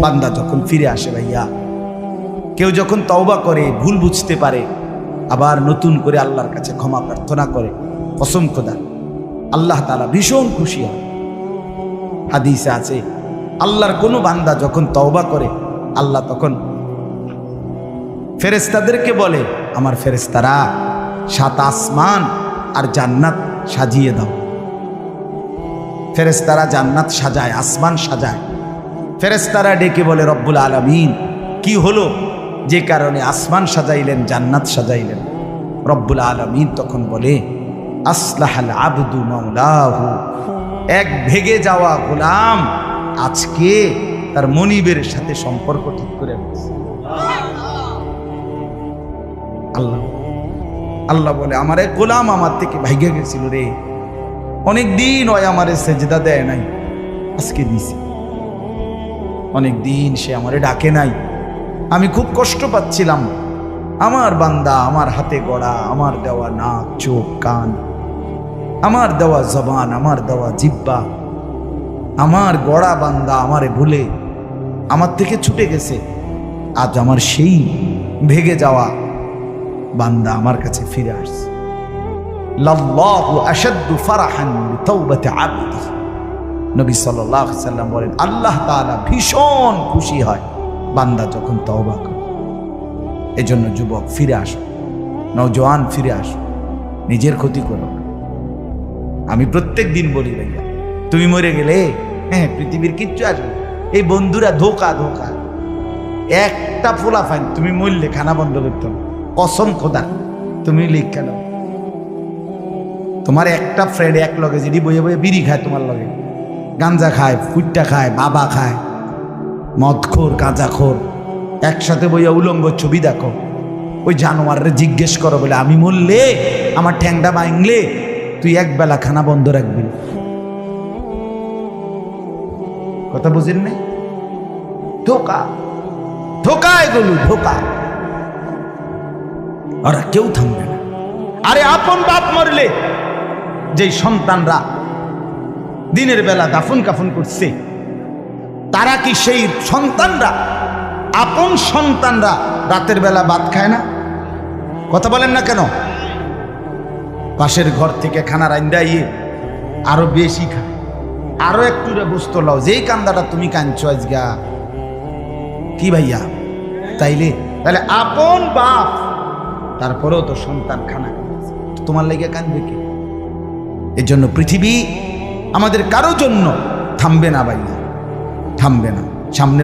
বান্দা যখন ফিরে আসে ভাইয়া, কেউ যখন তওবা করে, ভুল বুঝতে পারে, আবার নতুন করে আল্লাহর কাছে ক্ষমা প্রার্থনা করে, কসম খোদা আল্লাহ তাআলা ভীষণ খুশি হয়। হাদিসে আছে আল্লাহর কোনো বান্দা যখন তওবা করে, আল্লাহ তখন ফেরেশতাদেরকে বলে, আমার ফেরেশতারা 7 আসমান আর জান্নাত সাজিয়ে দাও। ফেরেশতারা জান্নাত সাজায়, আসমান সাজায়। ফেরেশতারা ডেকে বলে, রব্বুল আলামিন কি হলো যে কারণে আসমান সাজাইলেন, জান্নাত সাজাইলেন? রব্বুল আলামিন তখন বলে, আসলাহাল আবদু মাওলাহু, এক ভেগে যাওয়া গোলাম আজকে তার মনিবের সাথে সম্পর্ক ঠিক করে ফেলেছে। আল্লাহ আল্লাহ বলে, আমার এক গোলাম আমার থেকে ভাইগে গেছিল রে, অনেক দিন ওই আমারে সেজদা দেয় নাই, আজকে দিছে। অনেক দিন সে আমারে ডাকে নাই, আমি খুব কষ্ট পাচ্ছিলাম। আমার বান্দা আমার হাতে গড়া, আমার দেওয়া নাক, চোখ, কান, আমার দেওয়া জবান, আমার দেওয়া জিহ্বা, আমার গড়া বান্দা আমারে ভুলে আমার থেকে ছুটে গেছে। আজ আমার সেই ভেগে যাওয়া বান্দা আমার কাছে ফিরে আসছে। লাল্লাহু আশাদ্দু ফারাহান বিতাওবাতি আবদি, নবী সাল্লাল্লাহু আলাইহি সাল্লাম বলেন, আল্লাহ তাআলা ভীষণ খুশি হয় বান্দা যখন তওবা করে। এজন্য যুবক ফিরে আসো, নওজোয়ান ফিরে আসো, নিজের ক্ষতি করো না। আমি প্রত্যেক দিন বলি ভাইয়া, তুমি মরে গেলে হ্যাঁ পৃথিবীর কিচ্ছু আসবে, এই বন্ধুরা ধোকা ধোকা। একটা ফোলা ফাইন, তুমি মরলে খানা বন্ধ করতে হবে, কসম খোদা তুমি লিখে নাও। তোমার একটা ফ্রেন্ড এক লগে যদি বইয়ে বইয়ে বিড়ি খায়, তোমার লগে গাঞ্জা খায়, ফুটটা খায়, বাবা খায়, মদখোর, গাঁজাখোর, একসাথে বইয়া উলঙ্গ ছবি দেখো, ওই জানোয়ারে জিজ্ঞেস করো বলে, আমি মরলে আমার ঠ্যাংটা ভাঙলে তুই একবেলা খানা বন্ধ রাখবি। কথা বুঝেন নাই? ধোকা ধোকা, এগুলো ধোকা। ওরা কেউ থামবে না। আরে আপন বাপ মরলে যেই সন্তানরা দিনের বেলা দাফন কাফন করছে, তারা কি সেই সন্তানরা, আপন সন্তানরা রাতের বেলা ভাত খায় না? কথা বলেন না কেন? পাশের ঘর থেকে খানা রান্দাইয়ে আরো বেশি খায়, আরো একটু বস্তু লাও, যেই কান্দাটা তুমি কাঁদছো আজগা কি ভাইয়া, তাইলে তাহলে আপন বাপ, তারপরেও তো সন্তান খানা খাচ্ছে, তোমার লেগে কাঁদবে কি? এর জন্য পৃথিবী আমাদের কারো জন্য থামবে না ভাইয়া, থামবে না। সামনে